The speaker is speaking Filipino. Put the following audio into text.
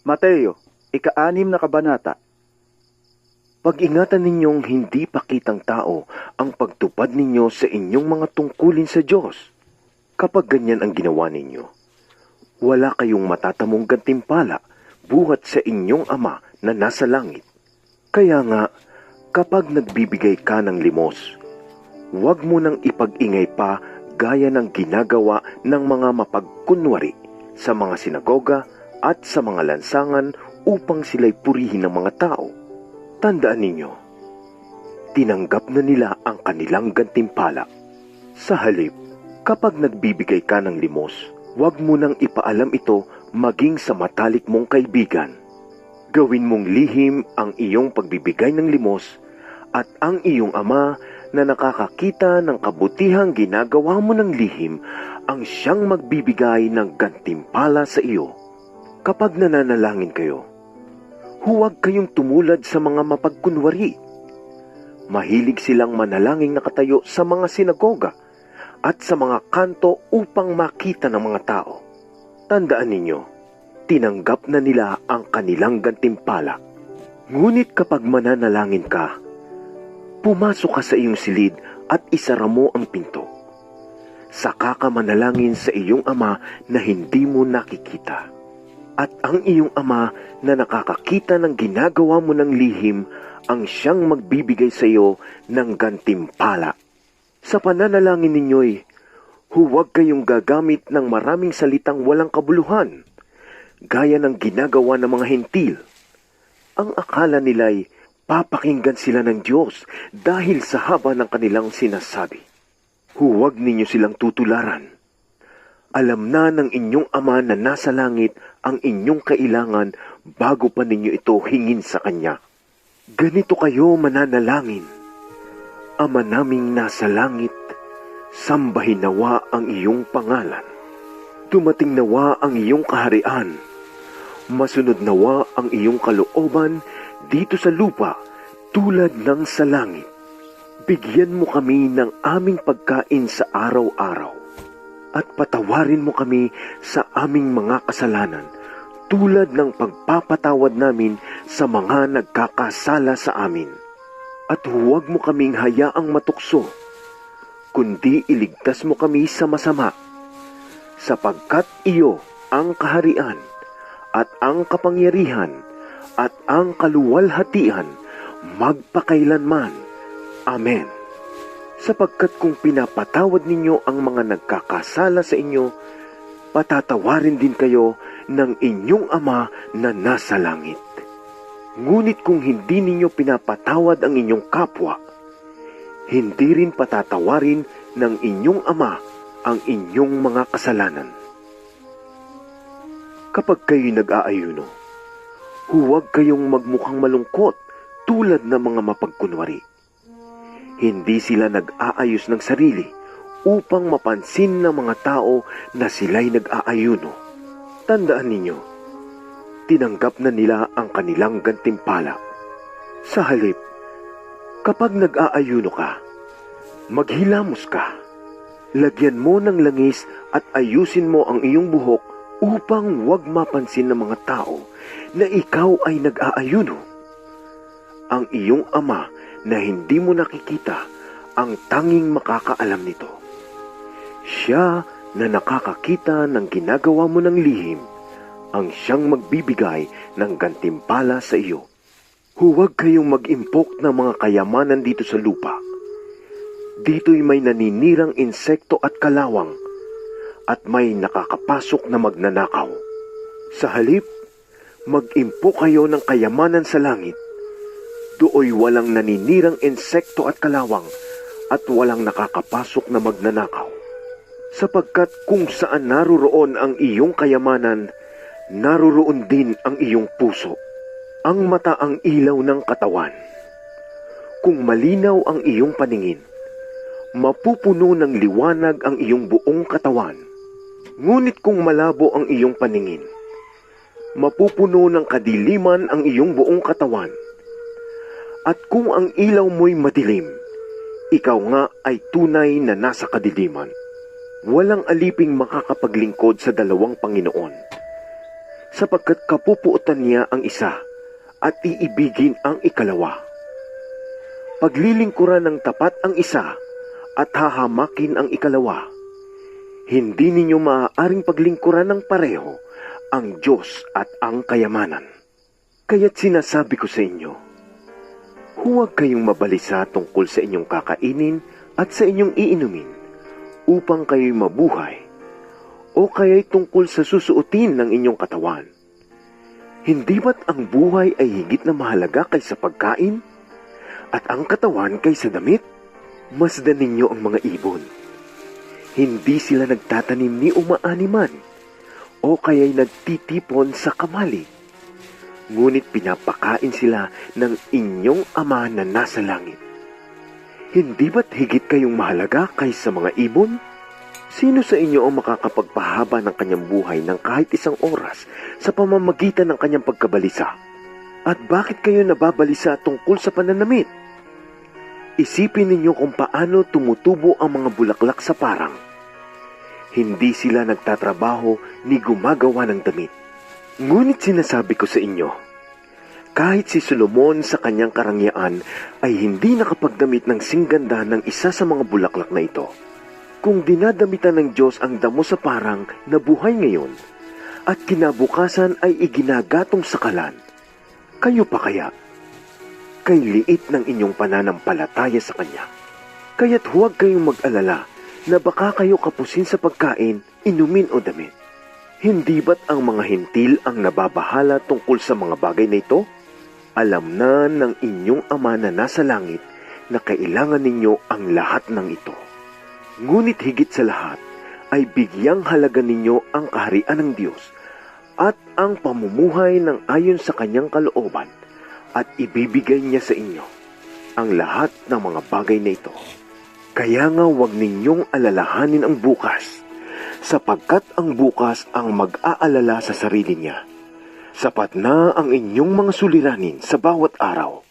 Mateo, ika-6 na kabanata. Pag-ingatan ninyong hindi pakitang tao ang pagtupad ninyo sa inyong mga tungkulin sa Diyos. Kapag ganyan ang ginawa ninyo, wala kayong matatamong gantimpala buhat sa inyong Ama na nasa langit. Kaya nga, kapag nagbibigay ka ng limos, huwag mo nang ipag-ingay pa gaya ng ginagawa ng mga mapagkunwari sa mga sinagoga at sa mga lansangan upang sila'y purihin ng mga tao. Tandaan ninyo, tinanggap na nila ang kanilang gantimpala. Sa halip, kapag nagbibigay ka ng limos, huwag mo nang ipaalam ito maging sa matalik mong kaibigan. Gawin mong lihim ang iyong pagbibigay ng limos at ang iyong Ama na nakakakita ng kabutihang ginagawa mo ng lihim ang siyang magbibigay ng gantimpala sa iyo. Kapag nananalangin kayo, huwag kayong tumulad sa mga mapagkunwari. Mahilig silang manalangin nakatayo sa mga sinagoga at sa mga kanto upang makita ng mga tao. Tandaan ninyo, tinanggap na nila ang kanilang gantimpala. Ngunit kapag mananalangin ka, pumasok ka sa iyong silid at isara mo ang pinto. Saka ka manalangin sa iyong Ama na hindi mo nakikita. At ang iyong Ama na nakakakita ng ginagawa mo ng lihim ang siyang magbibigay sa iyo ng gantimpala. Sa pananalangin ninyo'y, huwag kayong gagamit ng maraming salitang walang kabuluhan, gaya ng ginagawa ng mga hentil. Ang akala nila'y papakinggan sila ng Diyos dahil sa haba ng kanilang sinasabi. Huwag ninyo silang tutularan. Alam na ng inyong Ama na nasa langit ang inyong kailangan bago pa ninyo ito hingin sa Kanya. Ganito kayo mananalangin. Ama naming nasa langit, sambahin nawa ang iyong pangalan. Dumating nawa ang iyong kaharian. Masunod nawa ang iyong kalooban dito sa lupa tulad ng sa langit. Bigyan mo kami ng aming pagkain sa araw-araw. At patawarin mo kami sa aming mga kasalanan tulad ng pagpapatawad namin sa mga nagkakasala sa amin. At huwag mo kaming hayaang matukso, kundi iligtas mo kami sa masama, sapagkat iyo ang kaharian at ang kapangyarihan at ang kaluwalhatian magpakailanman. Amen. Sapagkat kung pinapatawad ninyo ang mga nagkakasala sa inyo, patatawarin din kayo ng inyong Ama na nasa langit. Ngunit kung hindi ninyo pinapatawad ang inyong kapwa, hindi rin patatawarin ng inyong Ama ang inyong mga kasalanan. Kapag kayo'y nag-aayuno, huwag kayong magmukhang malungkot tulad ng mga mapagkunwari. Hindi sila nag-aayos ng sarili upang mapansin ng mga tao na sila'y nag-aayuno. Tandaan ninyo, tinanggap na nila ang kanilang gantimpala. Sa halip, kapag nag-aayuno ka, maghilamos ka. Lagyan mo ng langis at ayusin mo ang iyong buhok upang huwag mapansin ng mga tao na ikaw ay nag-aayuno. Ang iyong Ama na hindi mo nakikita ang tanging makakaalam nito. Siya na nakakakita ng ginagawa mo ng lihim, ang siyang magbibigay ng gantimpala sa iyo. Huwag kayong mag-impok ng mga kayamanan dito sa lupa. Dito'y may naninirang insekto at kalawang, at may nakakapasok na magnanakaw. Sa halip, mag-impok kayo ng kayamanan sa langit. Dooy walang naninirang insekto at kalawang, at walang nakakapasok na magnanakaw. Sapagkat kung saan naruroon ang iyong kayamanan, naruroon din ang iyong puso. Ang mata ang ilaw ng katawan. Kung malinaw ang iyong paningin, mapupuno ng liwanag ang iyong buong katawan. Ngunit kung malabo ang iyong paningin, mapupuno ng kadiliman ang iyong buong katawan. At kung ang ilaw mo'y madilim, ikaw nga ay tunay na nasa kadiliman. Walang aliping makakapaglingkod sa dalawang Panginoon. sapagkat kapupuotan niya ang isa at iibigin ang ikalawa. Paglilingkuran ng tapat ang isa at hahamakin ang ikalawa. Hindi ninyo maaaring paglingkuran ng pareho ang Diyos at ang kayamanan. Kaya't sinasabi ko sa inyo, huwag kayong mabalisa tungkol sa inyong kakainin at sa inyong iinumin upang kayo'y mabuhay, o kaya'y tungkol sa susuotin ng inyong katawan. Hindi ba't ang buhay ay higit na mahalaga kaysa pagkain? At ang katawan kaysa damit? Masdan ninyo ang mga ibon. Hindi sila nagtatanim ni umaaniman, o kaya'y nagtitipon sa kamali. Ngunit pinapakain sila ng inyong Ama na nasa langit. Hindi ba't higit kayong mahalaga kaysa mga ibon? Sino sa inyo ang makakapagpahaba ng kanyang buhay ng kahit isang oras sa pamamagitan ng kanyang pagkabalisa? At bakit kayo nababalisa tungkol sa pananamit? Isipin ninyo kung paano tumutubo ang mga bulaklak sa parang. Hindi sila nagtatrabaho ni gumagawa ng damit. Ngunit sinasabi ko sa inyo, kahit si Solomon sa kanyang karangyaan ay hindi nakapagdamit ng singganda ng isa sa mga bulaklak na ito. Kung dinadamitan ng Diyos ang damo sa parang na buhay ngayon, at kinabukasan ay iginagatong sa kalan, kayo pa kaya? Kay liit ng inyong pananampalataya sa Kanya. Kaya't huwag kayong mag-alala na baka kayo kapusin sa pagkain, inumin o damit. Hindi ba't ang mga hintil ang nababahala tungkol sa mga bagay na ito? Alam na ng inyong Ama na nasa langit na kailangan ninyo ang lahat ng ito. Ngunit higit sa lahat ay bigyang halaga ninyo ang kaharian ng Diyos at ang pamumuhay ng ayon sa Kanyang kalooban, at ibibigay niya sa inyo ang lahat ng mga bagay na ito. Kaya nga huwag ninyong alalahanin ang bukas, sapagkat ang bukas ang mag-aalala sa sarili niya. Sapat na ang inyong mga suliranin sa bawat araw.